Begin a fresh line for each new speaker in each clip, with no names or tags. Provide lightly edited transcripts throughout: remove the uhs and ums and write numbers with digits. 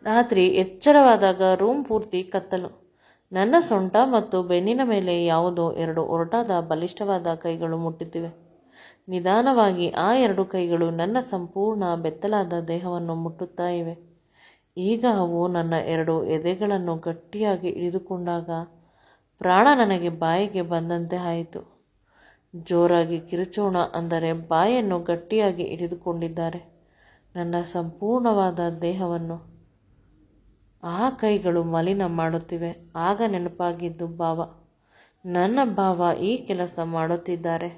ರಾತ್ರಿ ಎಚ್ಚರವಾದಾಗ ರೂಮ್ ಪೂರ್ತಿ ಕತ್ತಲು. ನನ್ನ ಸೊಂಟ ಮತ್ತು ಬೆನ್ನಿನ ಮೇಲೆ ಯಾವುದೋ ಎರಡು ಒರಟಾದ ಬಲಿಷ್ಠವಾದ ಕೈಗಳು ಮುಟ್ಟುತ್ತಿವೆ. ನಿಧಾನವಾಗಿ ಆ ಎರಡು ಕೈಗಳು ನನ್ನ ಸಂಪೂರ್ಣ ಬೆತ್ತಲಾದ ದೇಹವನ್ನು ಮುಟ್ಟುತ್ತಾ ಇವೆ. ಈಗ ಅವು ನನ್ನ ಎರಡು ಎದೆಗಳನ್ನು ಗಟ್ಟಿಯಾಗಿ ಹಿಡಿದುಕೊಂಡಾಗ ಪ್ರಾಣ ನನಗೆ ಬಾಯಿಗೆ ಬಂದಂತೆ ಆಯಿತು. ಜೋರಾಗಿ ಕಿರುಚೋಣ ಅಂದರೆ ಬಾಯನ್ನು ಗಟ್ಟಿಯಾಗಿ ಹಿಡಿದುಕೊಂಡಿದ್ದಾರೆ. ನನ್ನ ಸಂಪೂರ್ಣವಾದ ದೇಹವನ್ನು ಆ ಕೈಗಳು ಮಲಿನ ಮಾಡುತ್ತಿವೆ. ಆಗ ನೆನಪಾಗಿದ್ದು ಭಾವ. ನನ್ನ ಭಾವ ಈ ಕೆಲಸ ಮಾಡುತ್ತಿದ್ದಾರೆ.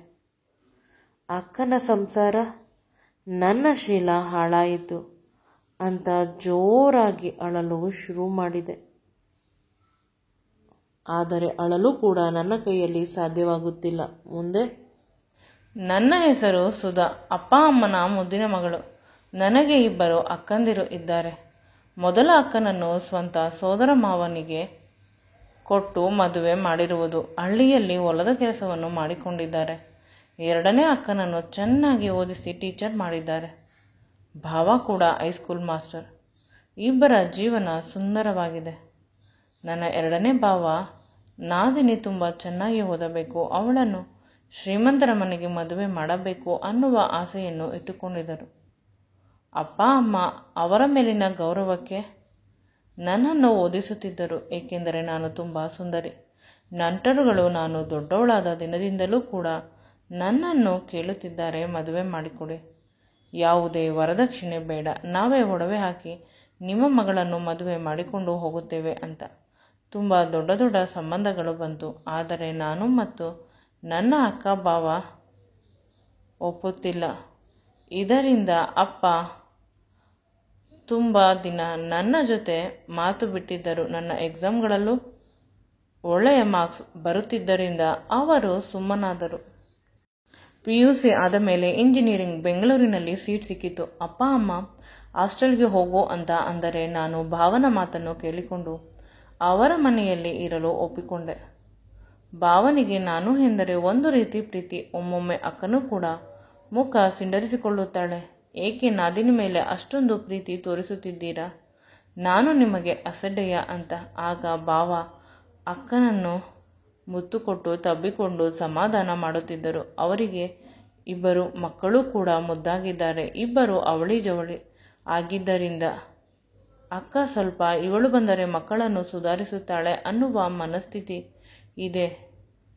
ಅಕ್ಕನ ಸಂಸಾರ, ನನ್ನ ಶೀಲ ಹಾಳಾಯಿತು ಅಂತ ಜೋರಾಗಿ ಅಳಲು ಶುರು ಮಾಡಿದೆ. ಆದರೆ ಅಳಲು ಕೂಡ ನನ್ನ ಕೈಯಲ್ಲಿ ಸಾಧ್ಯವಾಗುತ್ತಿಲ್ಲ. ಮುಂದೆ
ನನ್ನ ಹೆಸರು ಸುಧಾ, ಅಪ್ಪ ಅಮ್ಮನ ಮುದ್ದಿನ ಮಗಳು. ನನಗೆ ಇಬ್ಬರು ಅಕ್ಕಂದಿರು ಇದ್ದಾರೆ. ಮೊದಲ ಅಕ್ಕನನ್ನು ಸ್ವಂತ ಸೋದರ ಮಾವನಿಗೆ ಕೊಟ್ಟು ಮದುವೆ ಮಾಡಿರುವುದು. ಹಳ್ಳಿಯಲ್ಲಿ ಹೊಲದ ಕೆಲಸವನ್ನು ಮಾಡಿಕೊಂಡಿದ್ದಾರೆ. ಎರಡನೇ ಅಕ್ಕನನ್ನು ಚೆನ್ನಾಗಿ ಓದಿಸಿ ಟೀಚರ್ ಮಾಡಿದ್ದಾರೆ. ಭಾವ ಕೂಡ ಹೈಸ್ಕೂಲ್ ಮಾಸ್ಟರ್. ಇಬ್ಬರ ಜೀವನ ಸುಂದರವಾಗಿದೆ. ನನ್ನ ಎರಡನೇ ಭಾವ ನಾದಿನಿ ತುಂಬ ಚೆನ್ನಾಗಿ ಓದಬೇಕು, ಅವಳನ್ನು ಶ್ರೀಮಂತರ ಮನೆಗೆ ಮದುವೆ ಮಾಡಬೇಕು ಅನ್ನುವ ಆಸೆಯನ್ನು ಇಟ್ಟುಕೊಂಡಿದ್ದರು. ಅಪ್ಪ ಅಮ್ಮ ಅವರ ಮೇಲಿನ ಗೌರವಕ್ಕೆ ನನ್ನನ್ನು ಓದಿಸುತ್ತಿದ್ದರು. ಏಕೆಂದರೆ ನಾನು ತುಂಬ ಸುಂದರಿ. ನಂಟರುಗಳು ನಾನು ದೊಡ್ಡವಳಾದ ದಿನದಿಂದಲೂ ಕೂಡ ನನ್ನನ್ನು ಕೇಳುತ್ತಿದ್ದಾರೆ, ಮದುವೆ ಮಾಡಿಕೊಡಿ, ಯಾವುದೇ ವರದಕ್ಷಿಣೆ ಬೇಡ, ನಾವೇ ಒಡವೆ ಹಾಕಿ ನಿಮ್ಮ ಮಗಳನ್ನು ಮದುವೆ ಮಾಡಿಕೊಂಡು ಹೋಗುತ್ತೇವೆ ಅಂತ. ತುಂಬ ದೊಡ್ಡ ದೊಡ್ಡ ಸಂಬಂಧಗಳು ಬಂತು. ಆದರೆ ನಾನು ಮತ್ತು ನನ್ನ ಅಕ್ಕ ಭಾವ ಒಪ್ಪುತ್ತಿಲ್ಲ. ಇದರಿಂದ ಅಪ್ಪ ತುಂಬ ದಿನ ನನ್ನ ಜೊತೆ ಮಾತು ಬಿಟ್ಟಿದ್ದರು. ನನ್ನ ಎಕ್ಸಾಮ್ಗಳಲ್ಲೂ ಒಳ್ಳೆಯ ಮಾರ್ಕ್ಸ್ ಬರುತ್ತಿದ್ದರಿಂದ ಅವರು ಸುಮ್ಮನಾದರು. PUC ಆದ ಮೇಲೆ ಇಂಜಿನಿಯರಿಂಗ್ ಬೆಂಗಳೂರಿನಲ್ಲಿ ಸೀಟ್ ಸಿಕ್ಕಿತು. ಅಪ್ಪ ಅಮ್ಮ ಹಾಸ್ಟೆಲ್ಗೆ ಹೋಗು ಅಂತ ಅಂದರೆ ನಾನು ಭಾವನ ಮಾತನ್ನು ಕೇಳಿಕೊಂಡು ಅವರ ಮನೆಯಲ್ಲಿ ಇರಲು ಒಪ್ಪಿಕೊಂಡೆ. ಭಾವನಿಗೆ ನಾನು ಎಂದರೆ ಒಂದು ರೀತಿ ಪ್ರೀತಿ. ಒಮ್ಮೊಮ್ಮೆ ಅಕ್ಕನೂ ಕೂಡ ಮುಖ ಸಿಂಡರಿಸಿಕೊಳ್ಳುತ್ತಾಳೆ. ಏಕೆ ನಾದಿನಿ ಮೇಲೆ ಅಷ್ಟೊಂದು ಪ್ರೀತಿ ತೋರಿಸುತ್ತಿದ್ದೀರಾ? ನಾನು ನಿಮಗೆ ಅಸಡ್ಡೆಯ ಅಂತ. ಆಗ ಭಾವ ಅಕ್ಕನನ್ನು ಮುತ್ತು ಕೊಟ್ಟು ತಬ್ಬಿಕೊಂಡು ಸಮಾಧಾನ ಮಾಡುತ್ತಿದ್ದರು. ಅವರಿಗೆ ಇಬ್ಬರು ಮಕ್ಕಳು ಕೂಡ ಮುದ್ದಾಗಿದ್ದಾರೆ. ಇಬ್ಬರು ಅವಳಿ ಜವಳಿ ಆಗಿದ್ದರಿಂದ ಅಕ್ಕ ಸ್ವಲ್ಪ ಇವಳು ಬಂದರೆ ಮಕ್ಕಳನ್ನು ಸುಧಾರಿಸುತ್ತಾಳೆ ಅನ್ನುವ ಮನಸ್ಥಿತಿ ಇದೆ.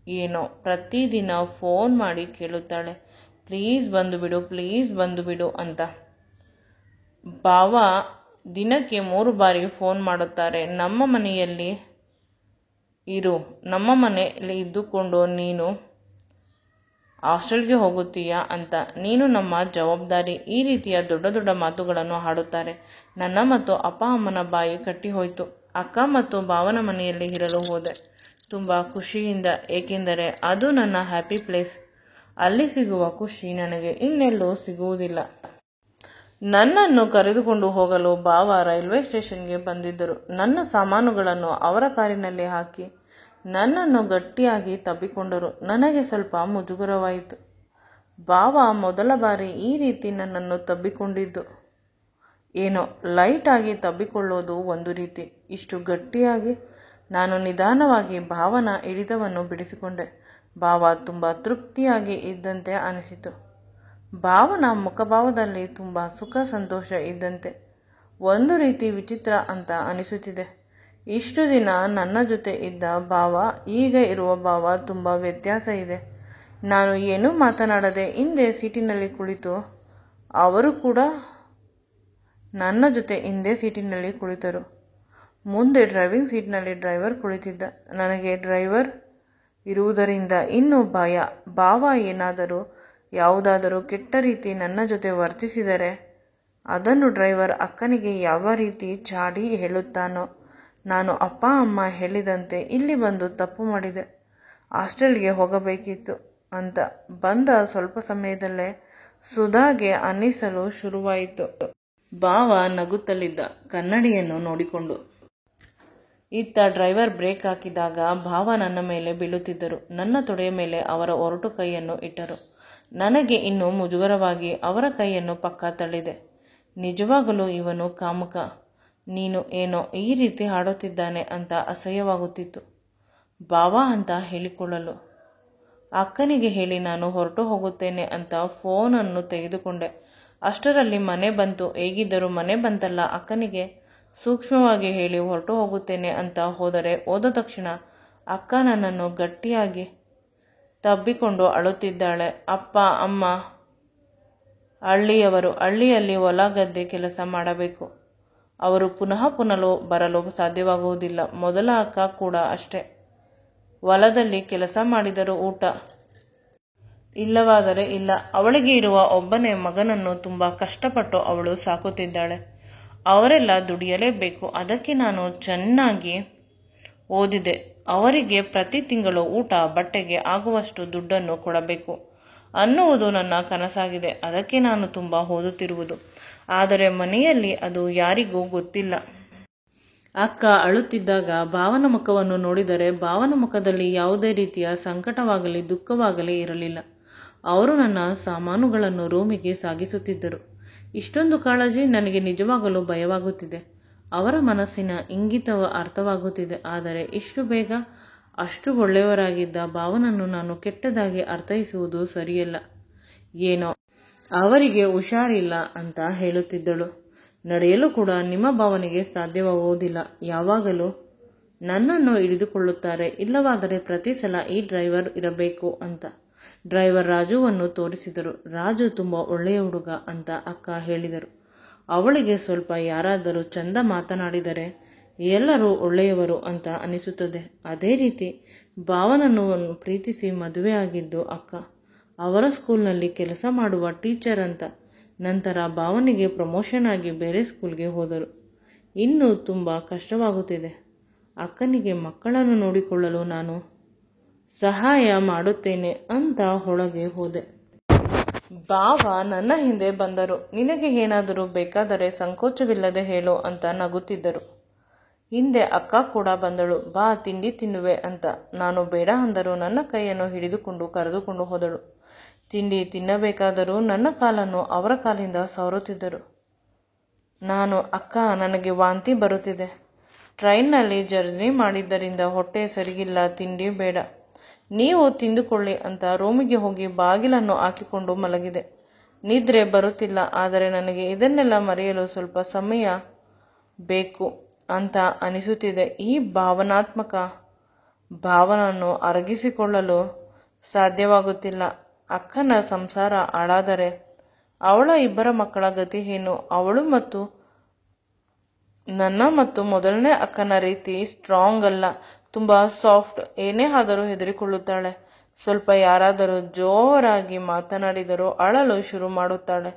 ಏನೋ ಪ್ರತಿದಿನ ಫೋನ್ ಮಾಡಿ ಕೇಳುತ್ತಾಳೆ, ಪ್ಲೀಸ್ ಬಂದು ಬಿಡು, ಪ್ಲೀಸ್ ಬಂದು ಬಿಡು ಅಂತ. ಭಾವ ದಿನಕ್ಕೆ 3 ಬಾರಿ ಫೋನ್ ಮಾಡುತ್ತಾರೆ. ನಮ್ಮ ಮನೆಯಲ್ಲಿ ಇರು, ನಮ್ಮ ಮನೆಯಲ್ಲಿ ಇದ್ದುಕೊಂಡು ನೀನು ಹಾಸ್ಟೆಲ್ಗೆ ಹೋಗುತ್ತೀಯಾ ಅಂತ, ನೀನು ನಮ್ಮ ಜವಾಬ್ದಾರಿ, ಈ ರೀತಿಯ ದೊಡ್ಡ ದೊಡ್ಡ ಮಾತುಗಳನ್ನು ಆಡುತ್ತಾರೆ. ನನ್ನ ಮತ್ತು ಅಪ್ಪ ಅಮ್ಮನ ಬಾಯಿ ಕಟ್ಟಿ ಹೋಯಿತು. ಅಕ್ಕ ಮತ್ತು ಭಾವನ ಮನೆಯಲ್ಲಿ ಇರಲು ಹೋದೆ ತುಂಬ ಖುಷಿಯಿಂದ. ಏಕೆಂದರೆ ಅದು ನನ್ನ ಹ್ಯಾಪಿ ಪ್ಲೇಸ್. ಅಲ್ಲಿ ಸಿಗುವ ಖುಷಿ ನನಗೆ ಇನ್ನೆಲ್ಲೂ ಸಿಗುವುದಿಲ್ಲ. ನನ್ನನ್ನು ಕರೆದುಕೊಂಡು ಹೋಗಲು ಭಾವ ರೈಲ್ವೆ ಸ್ಟೇಷನ್ಗೆ ಬಂದಿದ್ದರು. ನನ್ನ ಸಾಮಾನುಗಳನ್ನು ಅವರ ಕಾರಿನಲ್ಲಿ ಹಾಕಿ ನನ್ನನ್ನು ಗಟ್ಟಿಯಾಗಿ ತಬ್ಬಿಕೊಂಡರು. ನನಗೆ ಸ್ವಲ್ಪ ಮುಜುಗರವಾಯಿತು. ಭಾವ ಮೊದಲ ಬಾರಿ ಈ ರೀತಿ ನನ್ನನ್ನು ತಬ್ಬಿಕೊಂಡಿದ್ದು. ಏನೋ ಲೈಟಾಗಿ ತಬ್ಬಿಕೊಳ್ಳೋದು ಒಂದು ರೀತಿ, ಇಷ್ಟು ಗಟ್ಟಿಯಾಗಿ. ನಾನು ನಿಧಾನವಾಗಿ ಭಾವನ ಹಿಡಿತವನ್ನು ಬಿಡಿಸಿಕೊಂಡೆ. ಭಾವ ತುಂಬ ತೃಪ್ತಿಯಾಗಿ ಇದ್ದಂತೆ ಅನಿಸಿತು. ಭಾವನ ಮುಖಭಾವದಲ್ಲಿ ತುಂಬ ಸುಖ ಸಂತೋಷ ಇದ್ದಂತೆ. ಒಂದು ರೀತಿ ವಿಚಿತ್ರ ಅಂತ ಅನಿಸುತ್ತಿದೆ. ಇಷ್ಟು ದಿನ ನನ್ನ ಜೊತೆ ಇದ್ದ ಭಾವ, ಈಗ ಇರುವ ಭಾವ ತುಂಬ ವ್ಯತ್ಯಾಸ ಇದೆ. ನಾನು ಏನೂ ಮಾತನಾಡದೆ ಹಿಂದೆ ಸೀಟಿನಲ್ಲಿ ಕುಳಿತು ಅವರು ಕೂಡ ನನ್ನ ಜೊತೆ ಹಿಂದೆ ಸೀಟಿನಲ್ಲಿ ಕುಳಿತರು. ಮುಂದೆ ಡ್ರೈವಿಂಗ್ ಸೀಟ್ನಲ್ಲಿ ಡ್ರೈವರ್ ಕುಳಿತಿದ್ದ. ನನಗೆ ಡ್ರೈವರ್ ಇರುವುದರಿಂದ ಇನ್ನೂ ಭಯ. ಭಾವ ಏನಾದರೂ ಯಾವುದಾದರೂ ಕೆಟ್ಟ ರೀತಿ ನನ್ನ ಜೊತೆ ವರ್ತಿಸಿದರೆ ಅದನ್ನು ಡ್ರೈವರ್ ಅಕ್ಕನಿಗೆ ಯಾವ ರೀತಿ ಚಾಡಿ ಹೇಳುತ್ತಾನೋ. ನಾನು ಅಪ್ಪ ಅಮ್ಮ ಹೇಳಿದಂತೆ ಇಲ್ಲಿ ಬಂದು ತಪ್ಪು ಮಾಡಿದೆ. ಹಾಸ್ಟೆಲ್ಗೆ ಹೋಗಬೇಕಿತ್ತು ಅಂತ ಬಂದ ಸ್ವಲ್ಪ ಸಮಯದಲ್ಲೇ ಸುಧಾಗೆ ಅನ್ನಿಸಲು ಶುರುವಾಯಿತು. ಭಾವ ನಗುತ್ತಲಿದ್ದ, ಕನ್ನಡಿಯನ್ನು ನೋಡಿಕೊಂಡು. ಇತ್ತ ಡ್ರೈವರ್ ಬ್ರೇಕ್ ಹಾಕಿದಾಗ ಭಾವ ನನ್ನ ಮೇಲೆ ಬೀಳುತ್ತಿದ್ದರು. ನನ್ನ ತೊಡೆಯ ಮೇಲೆ ಅವರ ಒರಟು ಕೈಯನ್ನು ಇಟ್ಟರು. ನನಗೆ ಇನ್ನೂ ಮುಜುಗರವಾಗಿ ಅವರ ಕೈಯನ್ನು ಪಕ್ಕ ತಳ್ಳಿದೆ. ನಿಜವಾಗಲೂ ಇವನು ಕಾಮುಕ. ನೀನು ಏನೋ ಈ ರೀತಿ ಹಾಡುತ್ತಿದ್ದಾನೆ ಅಂತ ಅಸಹ್ಯವಾಗುತ್ತಿತ್ತು. ಬಾವಾ ಅಂತ ಹೇಳಿಕೊಳ್ಳಲು ಅಕ್ಕನಿಗೆ ಹೇಳಿ ನಾನು ಹೊರಟು ಹೋಗುತ್ತೇನೆ ಅಂತ ಫೋನನ್ನು ತೆಗೆದುಕೊಂಡೆ. ಅಷ್ಟರಲ್ಲಿ ಮನೆ ಬಂತು. ಹೇಗಿದ್ದರೂ ಮನೆ ಬಂತಲ್ಲ, ಅಕ್ಕನಿಗೆ ಸೂಕ್ಷ್ಮವಾಗಿ ಹೇಳಿ ಹೊರಟು ಹೋಗುತ್ತೇನೆ ಅಂತ ಹೋದ ತಕ್ಷಣ ಅಕ್ಕ ನನ್ನನ್ನು ಗಟ್ಟಿಯಾಗಿ ತಬ್ಬಿಕೊಂಡು ಅಳುತ್ತಿದ್ದಾಳೆ. ಅಪ್ಪ ಅಮ್ಮ ಹಳ್ಳಿಯವರು, ಹಳ್ಳಿಯಲ್ಲಿ ಹೊಲ ಗದ್ದೆ ಕೆಲಸ ಮಾಡಬೇಕು. ಅವರು ಪುನಃ ಬರಲು ಸಾಧ್ಯವಾಗುವುದಿಲ್ಲ. ಮೊದಲ ಅಕ್ಕ ಕೂಡ ಅಷ್ಟೇ. ಹೊಲದಲ್ಲಿ ಕೆಲಸ ಮಾಡಿದರೂ ಊಟ, ಇಲ್ಲವಾದರೆ ಇಲ್ಲ. ಅವಳಿಗೆ ಇರುವ ಒಬ್ಬನೇ ಮಗನನ್ನು ತುಂಬ ಕಷ್ಟಪಟ್ಟು ಅವಳು ಸಾಕುತ್ತಿದ್ದಾಳೆ. ಅವರೆಲ್ಲ ದುಡಿಯಲೇಬೇಕು. ಅದಕ್ಕೆ ನಾನು ಚೆನ್ನಾಗಿ ಓದಿದೆ. ಅವರಿಗೆ ಪ್ರತಿ ತಿಂಗಳು ಊಟ ಬಟ್ಟೆಗೆ ಆಗುವಷ್ಟು ದುಡ್ಡನ್ನು ಕೊಡಬೇಕು ಅನ್ನುವುದು ನನ್ನ ಕನಸಾಗಿದೆ. ಅದಕ್ಕೆ ನಾನು ತುಂಬ ಓದುತ್ತಿರುವುದು. ಆದರೆ ಮನೆಯಲ್ಲಿ ಅದು ಯಾರಿಗೂ ಗೊತ್ತಿಲ್ಲ. ಅಕ್ಕ ಅಳುತ್ತಿದ್ದಾಗ ಭಾವನ ಮುಖವನ್ನು ನೋಡಿದರೆ ಭಾವನ ಮುಖದಲ್ಲಿ ಯಾವುದೇ ರೀತಿಯ ಸಂಕಟವಾಗಲಿ ದುಃಖವಾಗಲಿ ಇರಲಿಲ್ಲ. ಅವರು ನನ್ನ ಸಾಮಾನುಗಳನ್ನು ರೂಮಿಗೆ ಸಾಗಿಸುತ್ತಿದ್ದರು. ಇಷ್ಟೊಂದು ಕಾಳಜಿ ನನಗೆ ನಿಜವಾಗಲೂ ಭಯವಾಗುತ್ತಿದೆ. ಅವರ ಮನಸ್ಸಿನ ಇಂಗಿತವ ಅರ್ಥವಾಗುತ್ತಿದೆ. ಆದರೆ ಇಷ್ಟು ಬೇಗ ಅಷ್ಟು ಒಳ್ಳೆಯವರಾಗಿದ್ದ ಭಾವನನ್ನು ನಾನು ಕೆಟ್ಟದಾಗಿ ಅರ್ಥೈಸುವುದು ಸರಿಯಲ್ಲ. ಏನೋ ಅವರಿಗೆ ಹುಷಾರಿಲ್ಲ ಅಂತ ಹೇಳುತ್ತಿದ್ದಳು. ನಡೆಯಲು ಕೂಡ ನಿಮ್ಮ ಭಾವನೆಗೆ ಸಾಧ್ಯವಾಗುವುದಿಲ್ಲ. ಯಾವಾಗಲೂ ನನ್ನನ್ನು ಹಿಡಿದುಕೊಳ್ಳುತ್ತಾರೆ. ಇಲ್ಲವಾದರೆ ಪ್ರತಿ ಸಲ ಈ ಡ್ರೈವರ್ ಇರಬೇಕು ಅಂತ ಡ್ರೈವರ್ ರಾಜುವನ್ನು ತೋರಿಸಿದರು. ರಾಜು ತುಂಬ ಒಳ್ಳೆಯ ಹುಡುಗ ಅಂತ ಅಕ್ಕ ಹೇಳಿದರು. ಅವಳಿಗೆ ಸ್ವಲ್ಪ ಯಾರಾದರೂ ಚಂದ ಮಾತನಾಡಿದರೆ ಎಲ್ಲರೂ ಒಳ್ಳೆಯವರು ಅಂತ ಅನಿಸುತ್ತದೆ. ಅದೇ ರೀತಿ ಭಾವನನ್ನು ಪ್ರೀತಿಸಿ ಮದುವೆಯಾಗಿದ್ದು ಅಕ್ಕ. ಅವರ ಸ್ಕೂಲ್ನಲ್ಲಿ ಕೆಲಸ ಮಾಡುವ ಟೀಚರ್ ಅಂತ. ನಂತರ ಭಾವನಿಗೆ ಪ್ರಮೋಷನ್ ಆಗಿ ಬೇರೆ ಸ್ಕೂಲ್ಗೆ ಹೋದರು. ಇನ್ನೂ ತುಂಬ ಕಷ್ಟವಾಗುತ್ತಿದೆ. ಅಕ್ಕನಿಗೆ ಮಕ್ಕಳನ್ನು ನೋಡಿಕೊಳ್ಳಲು ನಾನು ಸಹಾಯ ಮಾಡುತ್ತೇನೆ ಅಂತ ಒಳಗೆ ಹೋದೆ. ಭಾವ ನನ್ನ ಹಿಂದೆ ಬಂದರು. ನಿನಗೆ ಏನಾದರೂ ಬೇಕಾದರೆ ಸಂಕೋಚವಿಲ್ಲದೆ ಹೇಳು ಅಂತ ನಗುತ್ತಿದ್ದರು. ಹಿಂದೆ ಅಕ್ಕ ಕೂಡ ಬಂದಳು. ಬಾ ತಿಂಡಿ ತಿನ್ನುವೆ ಅಂತ. ನಾನು ಬೇಡ ಅಂದರೂ ನನ್ನ ಕೈಯನ್ನು ಹಿಡಿದುಕೊಂಡು ಕರೆದುಕೊಂಡು ಹೋದಳು. ತಿಂಡಿ ತಿನ್ನಬೇಕಾದರೂ ನನ್ನ ಕಾಲನ್ನು ಅವರ ಕಾಲಿಂದ ಸವರುತ್ತಿದ್ದರು. ನಾನು ಅಕ್ಕ, ನನಗೆ ವಾಂತಿ ಬರುತ್ತಿದೆ. ಟ್ರೈನ್ನಲ್ಲಿ ಜರ್ನಿ ಮಾಡಿದ್ದರಿಂದ ಹೊಟ್ಟೆ ಸರಿಗಿಲ್ಲ, ತಿಂಡಿ ಬೇಡ, ನೀವು ತಿಂದುಕೊಳ್ಳಿ ಅಂತ ರೂಮಿಗೆ ಹೋಗಿ ಬಾಗಿಲನ್ನು ಹಾಕಿಕೊಂಡು ಮಲಗಿದೆ. ನಿದ್ರೆ ಬರುತ್ತಿಲ್ಲ. ಆದರೆ ನನಗೆ ಇದನ್ನೆಲ್ಲ ಮರೆಯಲು ಸ್ವಲ್ಪ ಸಮಯ ಬೇಕು ಅಂತ ಅನಿಸುತ್ತಿದೆ. ಈ ಭಾವನಾತ್ಮಕ ಭಾವನನ್ನು ಅರಗಿಸಿಕೊಳ್ಳಲು ಸಾಧ್ಯವಾಗುತ್ತಿಲ್ಲ. ಅಕ್ಕನ ಸಂಸಾರ ಹಾಳಾದರೆ ಅವಳ 2 ಮಕ್ಕಳ ಗತಿ ಏನು? ಅವಳು ಮತ್ತು ನನ್ನ ಮತ್ತು ಮೊದಲನೇ ಅಕ್ಕನ ರೀತಿ ಸ್ಟ್ರಾಂಗ್ ಅಲ್ಲ, ತುಂಬ ಸಾಫ್ಟ್. ಏನೇ ಆದರೂ ಹೆದರಿಕೊಳ್ಳುತ್ತಾಳೆ. ಸ್ವಲ್ಪ ಯಾರಾದರೂ ಜೋರಾಗಿ ಮಾತನಾಡಿದರೂ ಅಳಲು ಶುರು ಮಾಡುತ್ತಾಳೆ.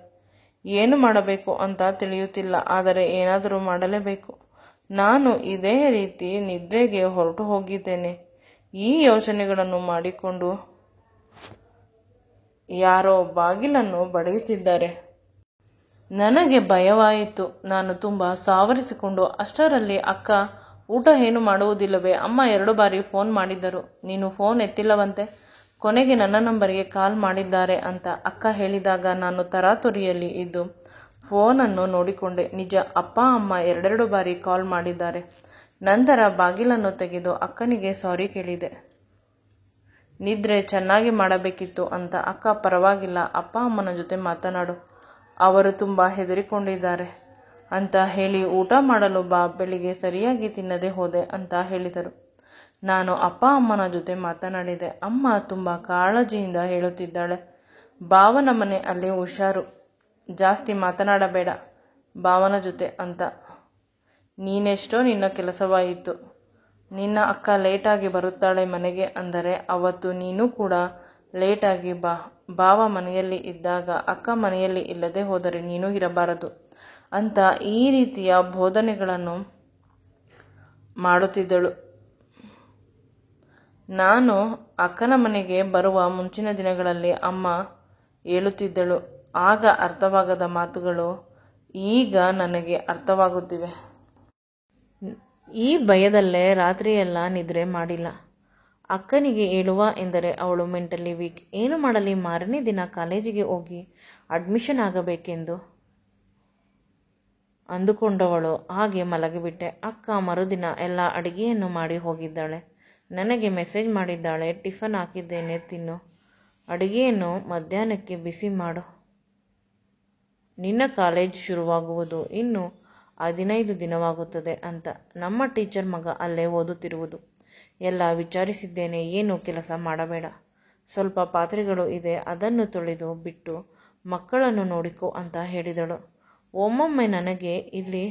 ಏನು ಮಾಡಬೇಕು ಅಂತ ತಿಳಿಯುತ್ತಿಲ್ಲ. ಆದರೆ ಏನಾದರೂ ಮಾಡಲೇಬೇಕು. ನಾನು ಇದೇ ರೀತಿ ನಿದ್ರೆಗೆ ಹೊರಟು ಹೋಗಿದ್ದೇನೆ. ಈ ಯೋಚನೆಗಳನ್ನು ಮಾಡಿಕೊಂಡು ಯಾರೋ ಬಾಗಿಲನ್ನು ಬಡಿಯುತ್ತಿದ್ದಾರೆ. ನನಗೆ ಭಯವಾಯಿತು. ನಾನು ತುಂಬ ಸಾವರಿಸಿಕೊಂಡು ಅಷ್ಟರಲ್ಲಿ ಅಕ್ಕ, ಊಟ ಏನು ಮಾಡುವುದಿಲ್ಲವೇ? ಅಮ್ಮ 2 ಬಾರಿ ಫೋನ್ ಮಾಡಿದ್ದರು, ನೀನು ಫೋನ್ ಎತ್ತಿಲ್ಲವಂತೆ. ಕೊನೆಗೆ ನನ್ನ ನಂಬರಿಗೆ ಕಾಲ್ ಮಾಡಿದ್ದಾರೆ ಅಂತ ಅಕ್ಕ ಹೇಳಿದಾಗ ನಾನು ತರಾತುರಿಯಲ್ಲಿ ಇದ್ದು ಫೋನನ್ನು ನೋಡಿಕೊಂಡೆ. ನಿಜ, ಅಪ್ಪ ಅಮ್ಮ 2 ಬಾರಿ ಕಾಲ್ ಮಾಡಿದ್ದಾರೆ. ನಂತರ ಬಾಗಿಲನ್ನು ತೆಗೆದು ಅಕ್ಕನಿಗೆ ಸಾರಿ ಕೇಳಿದೆ. ನಿದ್ರೆ ಚೆನ್ನಾಗಿ ಮಾಡಬೇಕಿತ್ತು ಅಂತ. ಅಕ್ಕ, ಪರವಾಗಿಲ್ಲ, ಅಪ್ಪ ಅಮ್ಮನ ಜೊತೆ ಮಾತನಾಡು, ಅವರು ತುಂಬ ಹೆದರಿಕೊಂಡಿದ್ದಾರೆ ಅಂತ ಹೇಳಿ ಊಟ ಮಾಡಲು ಬಾ, ಬೆಳಿಗ್ಗೆ ಸರಿಯಾಗಿ ತಿನ್ನದೆ ಹೋದೆ ಅಂತ ಹೇಳಿದರು. ನಾನು ಅಪ್ಪ ಅಮ್ಮನ ಜೊತೆ ಮಾತನಾಡಿದೆ. ಅಮ್ಮ ತುಂಬ ಕಾಳಜಿಯಿಂದ ಹೇಳುತ್ತಿದ್ದಾಳೆ, ಭಾವನ ಮನೆ ಅಲ್ಲಿ ಹುಷಾರು, ಜಾಸ್ತಿ ಮಾತನಾಡಬೇಡ ಭಾವನ ಜೊತೆ ಅಂತ. ನೀನೆಷ್ಟೋ ನಿನ್ನ ಕೆಲಸವಾಯಿತು. ನಿನ್ನ ಅಕ್ಕ ಲೇಟಾಗಿ ಬರುತ್ತಾಳೆ ಮನೆಗೆ ಅಂದರೆ ಅವತ್ತು ನೀನು ಕೂಡ ಲೇಟಾಗಿ ಬಾ. ಭಾವ ಮನೆಯಲ್ಲಿ ಇದ್ದಾಗ ಅಕ್ಕ ಮನೆಯಲ್ಲಿ ಇಲ್ಲದೆ ಹೋದರೆ ನೀನು ಇರಬಾರದು ಅಂತ ಈ ರೀತಿಯ ಬೋಧನೆಗಳನ್ನು ಮಾಡುತ್ತಿದ್ದಳು. ನಾನು ಅಕ್ಕನ ಮನೆಗೆ ಬರುವ ಮುಂಚಿನ ದಿನಗಳಲ್ಲಿ ಅಮ್ಮ ಹೇಳುತ್ತಿದ್ದಳು. ಆಗ ಅರ್ಥವಾಗದ ಮಾತುಗಳು ಈಗ ನನಗೆ ಅರ್ಥವಾಗುತ್ತಿವೆ. ಈ ಭಯದಲ್ಲೇ ರಾತ್ರಿಯೆಲ್ಲ ನಿದ್ರೆ ಮಾಡಿಲ್ಲ. ಅಕ್ಕನಿಗೆ ಹೇಳುವ ಎಂದರೆ ಅವಳು ಮೆಂಟಲಿ ವೀಕ್. ಏನು ಮಾಡಲಿ, ಮಾರನೇ ದಿನ ಕಾಲೇಜಿಗೆ ಹೋಗಿ ಅಡ್ಮಿಷನ್ ಆಗಬೇಕೆಂದು ಅಂದುಕೊಂಡವಳು ಹಾಗೆ ಮಲಗಿಬಿಟ್ಟೆ. ಅಕ್ಕ ಮರುದಿನ ಎಲ್ಲ ಅಡಿಗೆಯನ್ನು ಮಾಡಿ ಹೋಗಿದ್ದಾಳೆ. ನನಗೆ ಮೆಸೇಜ್ ಮಾಡಿದ್ದಾಳೆ, ಟಿಫನ್ ಹಾಕಿದ್ದೇನೆ ತಿನ್ನು, ಅಡಿಗೆಯನ್ನು ಮಧ್ಯಾಹ್ನಕ್ಕೆ ಬಿಸಿ ಮಾಡು, ನಿನ್ನ ಕಾಲೇಜ್ ಶುರುವಾಗುವುದು ಇನ್ನು 15 ದಿನವಾಗುತ್ತದೆ ಅಂತ. ನಮ್ಮ ಟೀಚರ್ ಮಗ ಅಲ್ಲೇ ಓದುತ್ತಿರುವುದು. ಎಲ್ಲ ವಿಚಾರಿಸಿದ್ದೇನೆ, ಏನು ಕೆಲಸ ಮಾಡಬೇಡ, ಸ್ವಲ್ಪ ಪಾತ್ರೆಗಳು ಇದೆ ಅದನ್ನು ತೊಳೆದು ಬಿಟ್ಟು ಮಕ್ಕಳನ್ನು ನೋಡಿಕೊ ಅಂತ ಹೇಳಿದಳು. ಒಮ್ಮೊಮ್ಮೆ ನನಗೆ ಇಲ್ಲಿ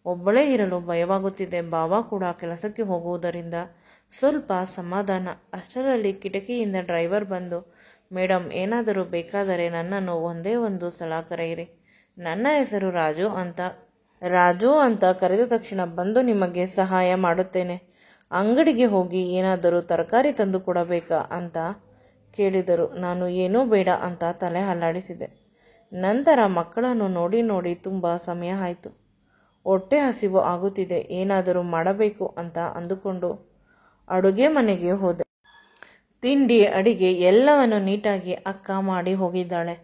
ಒಬ್ಬಳೇ ಇರಲು ಭಯವಾಗುತ್ತಿದೆ. ಭಾವ ಕೂಡ ಕೆಲಸಕ್ಕೆ ಹೋಗುವುದರಿಂದ ಸ್ವಲ್ಪ ಸಮಾಧಾನ. ಅಷ್ಟರಲ್ಲಿ ಕಿಟಕಿಯಿಂದ ಡ್ರೈವರ್ ಬಂದು, ಮೇಡಮ್ ಏನಾದರೂ ಬೇಕಾದರೆ ನನ್ನನ್ನು ಒಂದೇ ಒಂದು ಸಲ ಕರೆಯಿರಿ, ನನ್ನ ಹೆಸರು ರಾಜು ಅಂತ ಕರೆದ ತಕ್ಷಣ ಬಂದು ನಿಮಗೆ ಸಹಾಯ ಮಾಡುತ್ತೇನೆ. ಅಂಗಡಿಗೆ ಹೋಗಿ ಏನಾದರೂ ತರಕಾರಿ ತಂದು ಕೊಡಬೇಕಾ ಅಂತ ಕೇಳಿದರು. ನಾನು ಏನೂ ಬೇಡ ಅಂತ ತಲೆ ಅಲ್ಲಾಡಿಸಿದೆ. ನಂತರ ಮಕ್ಕಳನ್ನು ನೋಡಿ ತುಂಬ ಸಮಯ ಆಯಿತು. ಹೊಟ್ಟೆ ಹಸಿವು ಆಗುತ್ತಿದೆ, ಏನಾದರೂ ಮಾಡಬೇಕು ಅಂತ ಅಂದುಕೊಂಡು ಅಡುಗೆ ಮನೆಗೆ ಹೋದೆ. ತಿಂಡಿ ಅಡಿಗೆ ಎಲ್ಲವನ್ನು ನೀಟಾಗಿ ಅಕ್ಕ ಮಾಡಿ ಹೋಗಿದ್ದಾಳೆ.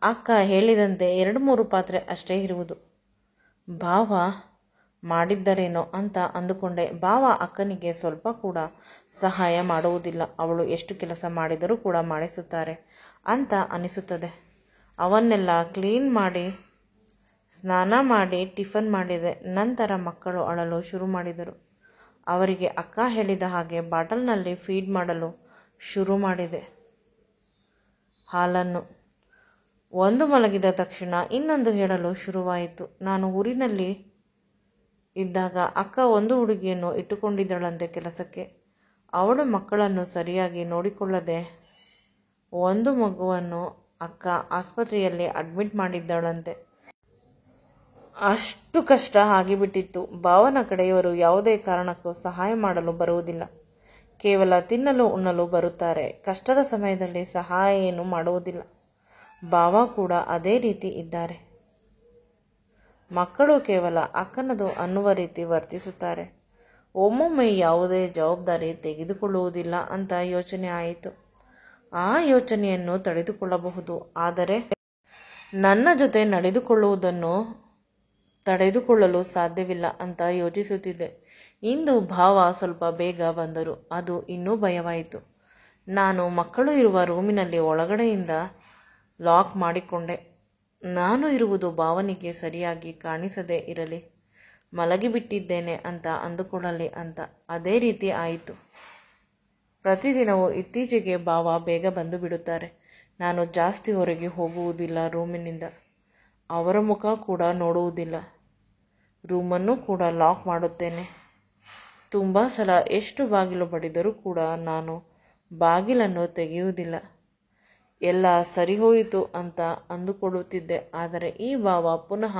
ಅಕ್ಕ ಹೇಳಿದಂತೆ 2-3 ಪಾತ್ರೆ ಅಷ್ಟೇ ಇರುವುದು. ಭಾವ ಮಾಡಿದ್ದರೇನೋ ಅಂತ ಅಂದುಕೊಂಡೆ. ಭಾವ ಅಕ್ಕನಿಗೆ ಸ್ವಲ್ಪ ಕೂಡ ಸಹಾಯ ಮಾಡುವುದಿಲ್ಲ. ಅವಳು ಎಷ್ಟು ಕೆಲಸ ಮಾಡಿದರೂ ಕೂಡ ಮಾಡಿಸುತ್ತಾರೆ ಅಂತ ಅನಿಸುತ್ತದೆ. ಅವನ್ನೆಲ್ಲ ಕ್ಲೀನ್ ಮಾಡಿ ಸ್ನಾನ ಮಾಡಿ ಟಿಫನ್ ಮಾಡಿದೆ. ನಂತರ ಮಕ್ಕಳು ಅಳಲು ಶುರು ಮಾಡಿದರು. ಅವರಿಗೆ ಅಕ್ಕ ಹೇಳಿದ ಹಾಗೆ ಬಾಟಲ್ನಲ್ಲಿ ಫೀಡ್ ಮಾಡಲು ಶುರು ಮಾಡಿದೆ ಹಾಲನ್ನು. ಒಂದು ಮಲಗಿದ ತಕ್ಷಣ ಇನ್ನೊಂದು ಹೇಳಲು ಶುರುವಾಯಿತು. ನಾನು ಊರಿನಲ್ಲಿ ಇದ್ದಾಗ ಅಕ್ಕ ಒಂದು ಹುಡುಗಿಯನ್ನು ಇಟ್ಟುಕೊಂಡಿದ್ದಳಂತೆ ಕೆಲಸಕ್ಕೆ. ಅವಳು ಮಕ್ಕಳನ್ನು ಸರಿಯಾಗಿ ನೋಡಿಕೊಳ್ಳದೆ ಒಂದು ಮಗುವನ್ನು ಅಕ್ಕ ಆಸ್ಪತ್ರೆಯಲ್ಲಿ ಅಡ್ಮಿಟ್ ಮಾಡಿದ್ದಳಂತೆ. ಅಷ್ಟು ಕಷ್ಟ ಆಗಿಬಿಟ್ಟಿತ್ತು. ಭಾವನ ಕಡೆಯವರು ಯಾವುದೇ ಕಾರಣಕ್ಕೂ ಸಹಾಯ ಮಾಡಲು ಬರುವುದಿಲ್ಲ. ಕೇವಲ ತಿನ್ನಲು ಉಣ್ಣಲು ಬರುತ್ತಾರೆ. ಕಷ್ಟದ ಸಮಯದಲ್ಲಿ ಸಹಾಯ ಏನು ಮಾಡುವುದಿಲ್ಲ. ಭಾವ ಕೂಡ ಅದೇ ರೀತಿ ಇದ್ದಾರೆ. ಮಕ್ಕಳು ಕೇವಲ ಅಕ್ಕನದು ಅನ್ನುವ ರೀತಿ ವರ್ತಿಸುತ್ತಾರೆ. ಒಮ್ಮೊಮ್ಮೆ ಯಾವುದೇ ಜವಾಬ್ದಾರಿ ತೆಗೆದುಕೊಳ್ಳುವುದಿಲ್ಲ ಅಂತ ಯೋಚನೆ ಆಯಿತು. ಆ ಯೋಚನೆಯನ್ನು ತಡೆದುಕೊಳ್ಳಬಹುದು, ಆದರೆ ನನ್ನ ಜೊತೆ ನಡೆದುಕೊಳ್ಳುವುದನ್ನು ತಡೆದುಕೊಳ್ಳಲು ಸಾಧ್ಯವಿಲ್ಲ ಅಂತ ಯೋಚಿಸುತ್ತಿದ್ದೆ. ಇಂದು ಭಾವ ಸ್ವಲ್ಪ ಬೇಗ ಬಂದರು. ಅದು ಇನ್ನೂ ಭಯವಾಯಿತು. ನಾನು ಮಕ್ಕಳು ಇರುವ ರೂಮಿನಲ್ಲಿ ಒಳಗಡೆಯಿಂದ ಲಾಕ್ ಮಾಡಿಕೊಂಡೆ. ನಾನು ಇರುವುದು ಭಾವನಿಗೆ ಸರಿಯಾಗಿ ಕಾಣಿಸದೇ ಇರಲಿ, ಮಲಗಿಬಿಟ್ಟಿದ್ದೇನೆ ಅಂತ ಅಂದುಕೊಳ್ಳಲಿ ಅಂತ. ಅದೇ ರೀತಿ ಆಯಿತು. ಪ್ರತಿದಿನವೂ ಇತ್ತೀಚೆಗೆ ಭಾವ ಬೇಗ ಬಂದು ಬಿಡುತ್ತಾರೆ. ನಾನು ಜಾಸ್ತಿ ಹೊರಗೆ ಹೋಗುವುದಿಲ್ಲ ರೂಮಿನಿಂದ. ಅವರ ಮುಖ ಕೂಡ ನೋಡುವುದಿಲ್ಲ. ರೂಮನ್ನು ಕೂಡ ಲಾಕ್ ಮಾಡುತ್ತೇನೆ. ತುಂಬ ಸಲ ಎಷ್ಟು ಬಾಗಿಲು ಬಡಿದರೂ ಕೂಡ ನಾನು ಬಾಗಿಲನ್ನು ತೆಗೆಯುವುದಿಲ್ಲ. ಎಲ್ಲ ಸರಿ ಹೋಯಿತು ಅಂತ ಅಂದುಕೊಳ್ಳುತ್ತಿದ್ದೆ. ಆದರೆ ಈ ಭಾವ ಪುನಃ